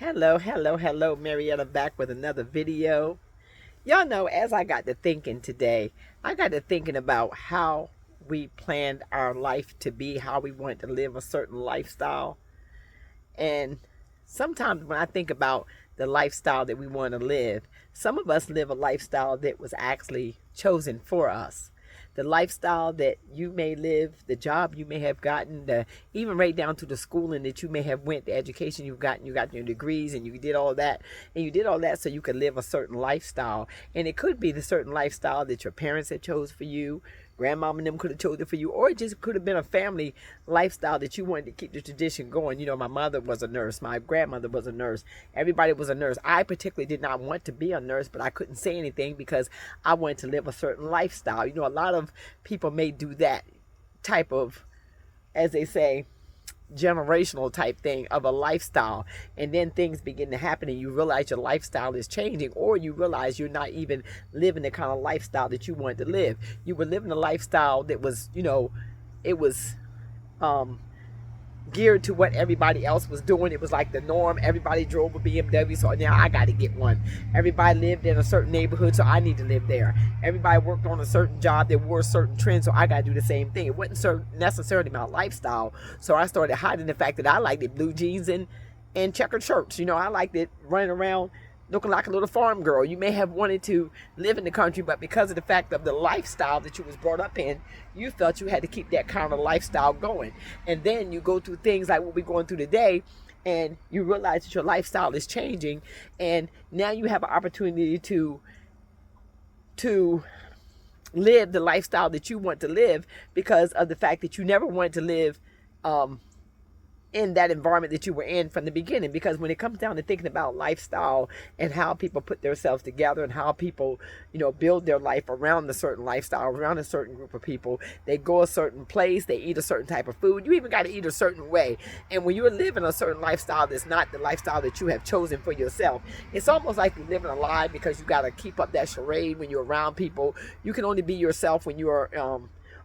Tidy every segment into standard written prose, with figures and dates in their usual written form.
Hello, Marietta back with another video. Y'all know, as I got to thinking today, I got to thinking about how we planned our life to be, how we wanted to live a certain lifestyle. And sometimes when I think about the lifestyle that we want to live, some of us live a lifestyle that was actually chosen for us. The lifestyle that you may live, the job you may have gotten, even right down to the schooling that you may have went, the education you've gotten, you got your degrees and you did all that. And you did all that so you could live a certain lifestyle. And it could be the certain lifestyle that your parents had chose for you, grandmama and them could have chosen for you, or it just could have been a family lifestyle that you wanted to keep the tradition going. You know, my mother was a nurse, my grandmother was a nurse, everybody was a nurse. I particularly did not want to be a nurse, but I couldn't say anything because I wanted to live a certain lifestyle. You know, a lot of people may do that type of, as they say, generational type thing of a lifestyle, and then things begin to happen and you realize your lifestyle is changing, or you realize you're not even living the kind of lifestyle that you wanted to live. You were living a lifestyle that was, it was geared to what everybody else was doing. It was like the norm. Everybody drove a BMW, so now I got to get one. Everybody lived in a certain neighborhood, so I need to live there. Everybody worked on a certain job that wore a certain trend, so I got to do the same thing. It wasn't necessarily my lifestyle, so I started hiding the fact that I liked it blue jeans and checkered shirts. You know, I liked it running around looking like a little farm girl. You may have wanted to live in the country, but because of the fact of the lifestyle that you was brought up in, you felt you had to keep that kind of lifestyle going. And then you go through things like what we're going through today, and you realize that your lifestyle is changing, and now you have an opportunity to live the lifestyle that you want to live because of the fact that you never wanted to live in that environment that you were in from the beginning. Because when it comes down to thinking about lifestyle and how people put themselves together and how people, build their life around a certain lifestyle, around a certain group of people, they go a certain place, they eat a certain type of food, you even got to eat a certain way. And when you're living a certain lifestyle that's not the lifestyle that you have chosen for yourself, it's almost like you're living a lie, because you got to keep up that charade when you're around people. You can only be yourself when you're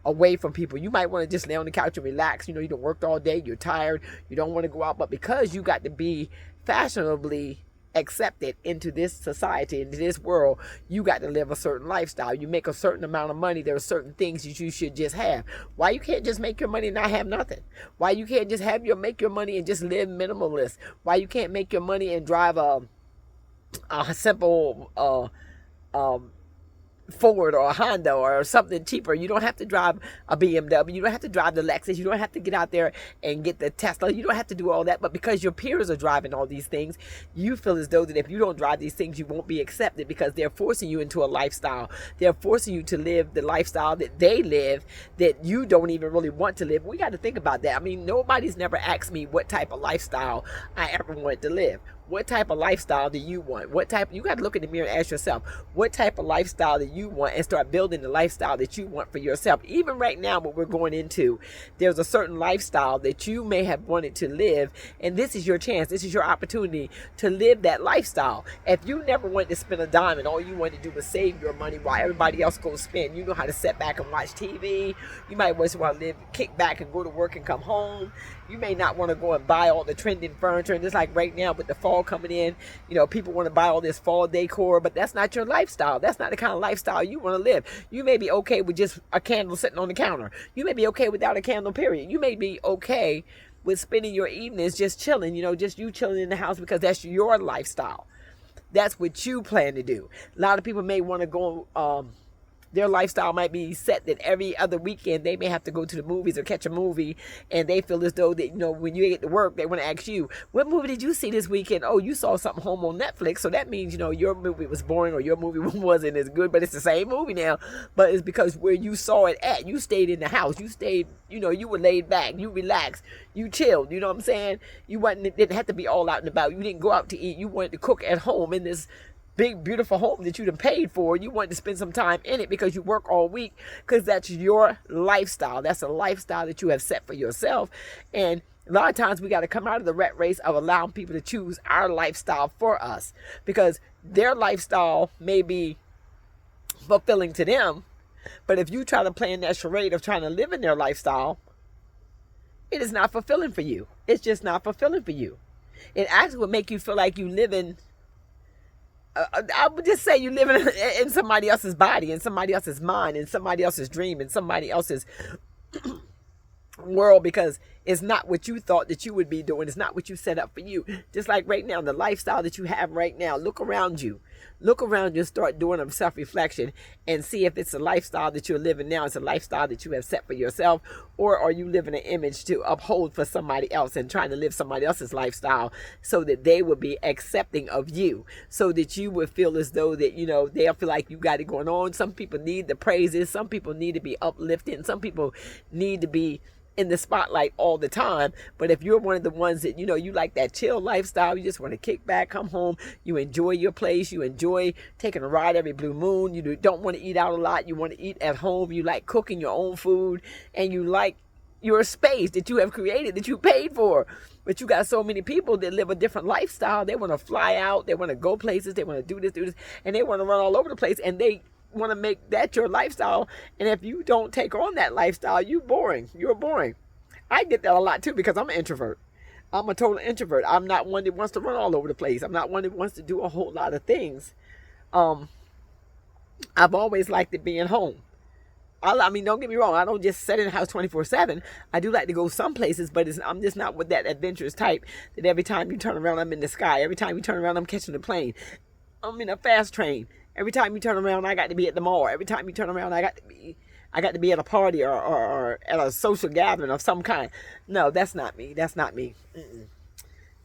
away from people. You might want to just lay on the couch and relax. You done worked all day, you're tired, you don't want to go out, but because you got to be fashionably accepted into this society, into this world, you got to live a certain lifestyle. You make a certain amount of money, there are certain things that you should just have. Why you can't just make your money and not have nothing? Why you can't just make your money and just live minimalist? Why you can't make your money and drive a simple Ford or a Honda or something cheaper? You don't have to drive a BMW. You don't have to drive the Lexus. You don't have to get out there and get the Tesla. You don't have to do all that. But because your peers are driving all these things, you feel as though that if you don't drive these things, you won't be accepted, because they're forcing you into a lifestyle. They're forcing you to live the lifestyle that they live, that you don't even really want to live. We got to think about that. I mean, nobody's never asked me what type of lifestyle I ever wanted to live. What type of lifestyle do you want? You got to look in the mirror and ask yourself, what type of lifestyle do you want, and start building the lifestyle that you want for yourself. Even right now, what we're going into, there's a certain lifestyle that you may have wanted to live, and this is your chance. This is your opportunity to live that lifestyle. If you never wanted to spend a dime and all you wanted to do was save your money while everybody else goes spend, you know how to sit back and watch TV. You might just want to kick back and go to work and come home. You may not want to go and buy all the trending furniture. And just like right now with the fall coming in, people want to buy all this fall decor, but that's not your lifestyle. That's not the kind of lifestyle you want to live. You may be okay with just a candle sitting on the counter. You may be okay without a candle, period. You may be okay with spending your evenings just chilling, just you chilling in the house, because that's your lifestyle. That's what you plan to do. A lot of people may want to go, their lifestyle might be set that every other weekend they may have to go to the movies or catch a movie, and they feel as though that, when you get to work, they want to ask you, what movie did you see this weekend? Oh, you saw something home on Netflix, so that means, your movie was boring or your movie wasn't as good, but it's the same movie now. But it's because where you saw it at, you stayed in the house, you stayed, you were laid back, you relaxed, you chilled, you know what I'm saying? You didn't have to be all out and about. You didn't go out to eat. You wanted to cook at home in this big, beautiful home that you done paid for. You want to spend some time in it because you work all week, because that's your lifestyle. That's a lifestyle that you have set for yourself. And a lot of times we got to come out of the rat race of allowing people to choose our lifestyle for us, because their lifestyle may be fulfilling to them, but if you try to play in that charade of trying to live in their lifestyle, it is not fulfilling for you. It's just not fulfilling for you. It actually would make you feel like you live in, I would just say you live in somebody else's body, in somebody else's mind, in somebody else's dream, in somebody else's world, because it's not what you thought that you would be doing. It's not what you set up for you. Just like right now, the lifestyle that you have right now, look around you. Look around you, start doing a self-reflection and see if it's a lifestyle that you're living now. It's a lifestyle that you have set for yourself, or are you living an image to uphold for somebody else and trying to live somebody else's lifestyle so that they will be accepting of you, so that you would feel as though that, they'll feel like you got it going on. Some people need the praises. Some people need to be uplifted. Some people need to be in the spotlight all the time. But if you're one of the ones that, you like that chill lifestyle, you just want to kick back, come home, you enjoy your place, you enjoy taking a ride every blue moon, you don't want to eat out a lot, you want to eat at home, you like cooking your own food, and you like your space that you have created, that you paid for. But you got so many people that live a different lifestyle. They want to fly out, they want to go places, they want to do this, and they want to run all over the place, and they want to make that your lifestyle. And if you don't take on that lifestyle, you're boring. I get that a lot too, because I'm an introvert. I'm a total introvert. I'm not one that wants to run all over the place. I'm not one that wants to do a whole lot of things. I've always liked it being home. I mean, don't get me wrong, I don't just sit in the house 24/7. I do like to go some places, but I'm just not with that adventurous type that every time you turn around, I'm in the sky. Every time you turn around, I'm catching a plane. I'm in a fast train. Every time you turn around, I got to be at the mall. Every time you turn around, I got to be at a party or at a social gathering of some kind. No, that's not me. That's not me.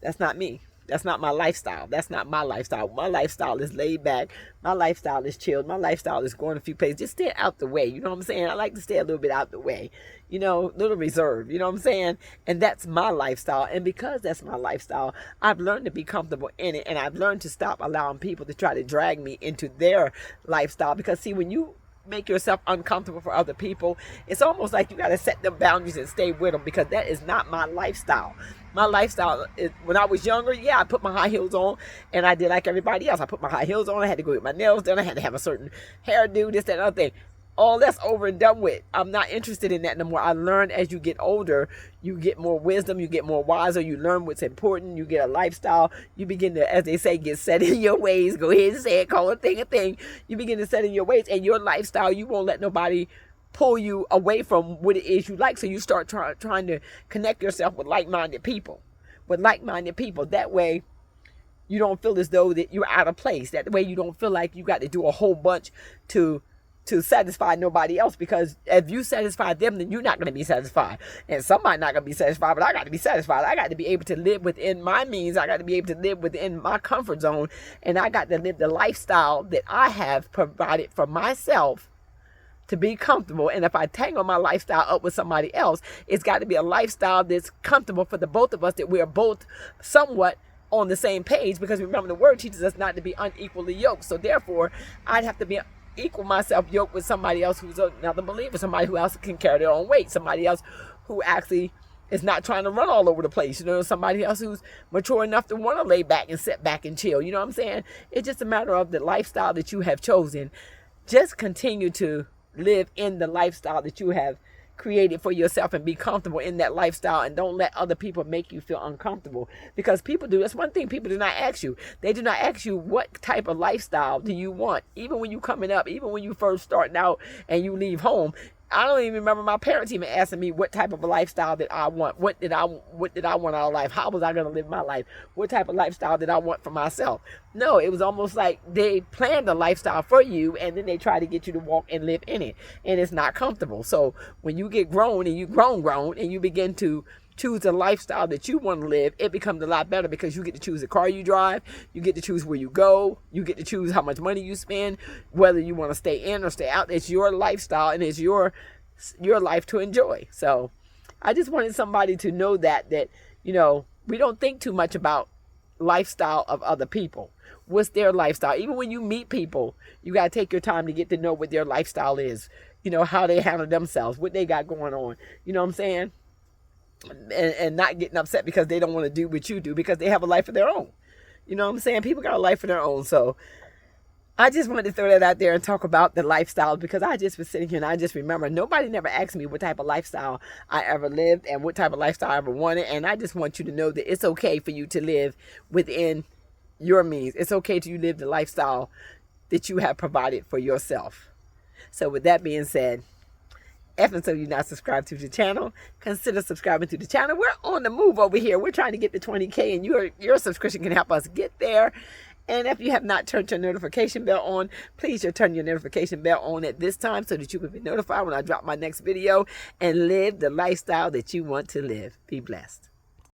That's not me. That's not my lifestyle. That's not my lifestyle. My lifestyle is laid back. My lifestyle is chilled. My lifestyle is going a few places. Just stay out the way. You know what I'm saying? I like to stay a little bit out the way. Little reserved. You know what I'm saying? And that's my lifestyle. And because that's my lifestyle, I've learned to be comfortable in it. And I've learned to stop allowing people to try to drag me into their lifestyle. Because see, when you make yourself uncomfortable for other people, it's almost like you got to set them boundaries and stay with them, because that is not my lifestyle. My lifestyle is, when I was younger, I put my high heels on and I did like everybody else. I put my high heels on. I had to go get my nails done. I had to have a certain hairdo, this, that, and other thing. All that's over and done with. I'm not interested in that no more. I learned as you get older, you get more wisdom, you get more wiser, you learn what's important, you get a lifestyle, you begin to, as they say, get set in your ways. Go ahead and say it, call a thing a thing. You begin to set in your ways, and your lifestyle, you won't let nobody pull you away from what it is you like. So you start trying to connect yourself with like-minded people. That way, you don't feel as though that you're out of place. That way, you don't feel like you got to do a whole bunch to satisfy nobody else, because if you satisfy them, then you're not going to be satisfied, and somebody not going to be satisfied. But I got to be satisfied. I got to be able to live within my means. I got to be able to live within my comfort zone, and I got to live the lifestyle that I have provided for myself to be comfortable. And if I tangle my lifestyle up with somebody else, it's got to be a lifestyle that's comfortable for the both of us, that we're both somewhat on the same page, because remember, the word teaches us not to be unequally yoked. So therefore, I'd have to be equal myself yoked with somebody else who's another believer, somebody who else can carry their own weight, somebody else who actually is not trying to run all over the place, somebody else who's mature enough to want to lay back and sit back and chill. You know what I'm saying? It's just a matter of the lifestyle that you have chosen. Just continue to live in the lifestyle that you have created for yourself and be comfortable in that lifestyle, and don't let other people make you feel uncomfortable, because people do. That's one thing people do not ask you. They do not ask you what type of lifestyle do you want. Even when you coming up, even when you first starting out and you leave home, I don't even remember my parents even asking me what type of a lifestyle that I want. What did I want out of life? How was I going to live my life? What type of lifestyle did I want for myself? No, it was almost like they planned a lifestyle for you, and then they try to get you to walk and live in it, and it's not comfortable. So when you get grown and you grown and you begin to choose a lifestyle that you want to live, it becomes a lot better, because you get to choose the car you drive, you get to choose where you go, you get to choose how much money you spend, whether you want to stay in or stay out. It's your lifestyle, and it's your life to enjoy. So I just wanted somebody to know that we don't think too much about lifestyle of other people. What's their lifestyle? Even when you meet people, you got to take your time to get to know what their lifestyle is, how they handle themselves, what they got going on. You know what I'm saying? And not getting upset because they don't want to do what you do, because they have a life of their own. You know what I'm saying? People got a life of their own. So I just wanted to throw that out there and talk about the lifestyle, because I just was sitting here and I just remember nobody never asked me what type of lifestyle I ever lived and what type of lifestyle I ever wanted. And I just want you to know that it's okay for you to live within your means. It's okay to you live the lifestyle that you have provided for yourself. So with that being said, and so you're not subscribed to the channel, consider subscribing to the channel. We're on the move over here. We're trying to get to 20K, and your subscription can help us get there. And if you have not turned your notification bell on, please turn your notification bell on at this time so that you can be notified when I drop my next video, and live the lifestyle that you want to live. Be blessed.